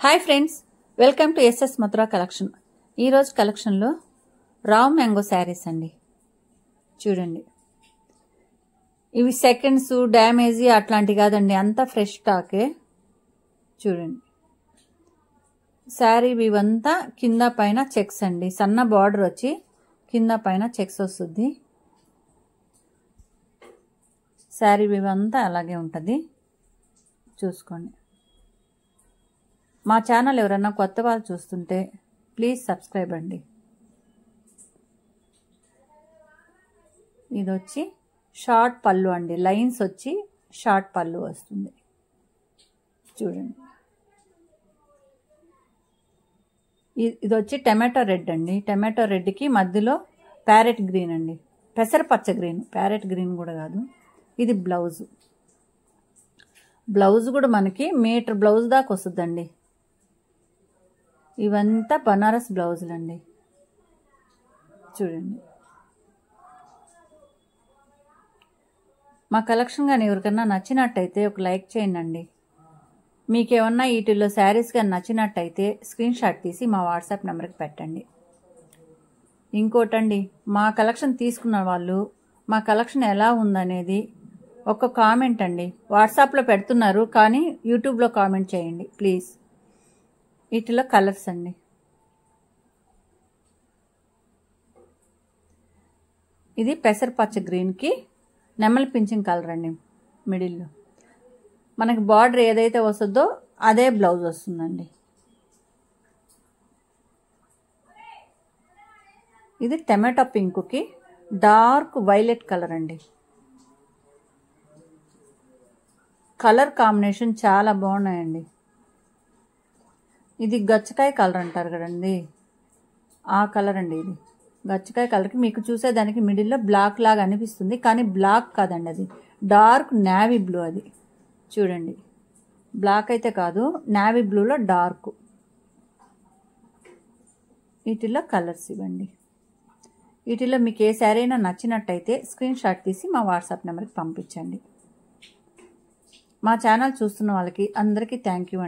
Hi friends, welcome to SS Mathura collection. ఈరోజు కలెక్షన్లో Rao mango saris అండి. చూడండి, ఇవి సెకండ్స్ డ్యామేజీ అట్లాంటి కాదండి, అంతా ఫ్రెష్ స్టాకే. చూడండి, శారీ ఇవంతా కింద పైన చెక్స్ అండి, సన్న బార్డర్ వచ్చి కింద పైన చెక్స్ వస్తుంది. శారీ ఇవంతా అలాగే ఉంటుంది, చూసుకోండి. మా ఛానల్ ఎవరన్నా కొత్త వాళ్ళు చూస్తుంటే ప్లీజ్ సబ్స్క్రైబ్ అండి. ఇది వచ్చి షార్ట్ పళ్ళు అండి, లైన్స్ వచ్చి షార్ట్ పళ్ళు వస్తుంది. చూడండి, ఇది వచ్చి టమాటో రెడ్ అండి. టమాటో రెడ్కి మధ్యలో ప్యారెట్ గ్రీన్ అండి, పెసరపచ్చ గ్రీన్, ప్యారెట్ గ్రీన్ కూడా కాదు. ఇది బ్లౌజ్ కూడా మనకి మీటర్ బ్లౌజ్ దాకా వస్తుందండి. ఇవంతా బనారస్ బ్లౌజులు అండి. చూడండి, మా కలెక్షన్ కానీ ఎవరికన్నా నచ్చినట్టయితే ఒక లైక్ చేయండి. మీకేమన్నా వీటిల్లో శారీస్ కానీ నచ్చినట్టయితే స్క్రీన్ షాట్ తీసి మా వాట్సాప్ నెంబర్కి పెట్టండి. ఇంకోటండి, మా కలెక్షన్ తీసుకున్న వాళ్ళు మా కలెక్షన్ ఎలా ఉందనేది ఒక కామెంట్ అండి. వాట్సాప్లో పెడుతున్నారు కానీ యూట్యూబ్లో కామెంట్ చేయండి ప్లీజ్. వీటిలో కలర్స్ అండి. ఇది పెసరపచ్చ గ్రీన్కి నెమలి పింఛన్ కలర్ అండి. మిడిల్లో మనకి బార్డర్ ఏదైతే వస్తుందో అదే బ్లౌజ్ వస్తుందండి. ఇది టమాటో పింక్కి డార్క్ వైలెట్ కలర్ అండి. కలర్ కాంబినేషన్ చాలా బాగున్నాయండి. ఇది గచ్చకాయ కలర్ అంటారు కదండి, ఆ కలర్ అండి. ఇది గచ్చకాయ కలర్కి మీకు చూసేదానికి మిడిల్లో బ్లాక్ లాగా అనిపిస్తుంది కానీ బ్లాక్ కాదండి, అది డార్క్ నేవీ బ్లూ. అది చూడండి, బ్లాక్ అయితే కాదు, నేవీ బ్లూలో డార్క్. వీటిల్లో కలర్స్ ఇవ్వండి. వీటిల్లో మీకు ఏ శారీ అయినా నచ్చినట్టయితే స్క్రీన్ షాట్ తీసి మా వాట్సాప్ నెంబర్కి పంపించండి. మా ఛానల్ చూస్తున్న వాళ్ళకి అందరికీ థ్యాంక్ యూ అండి.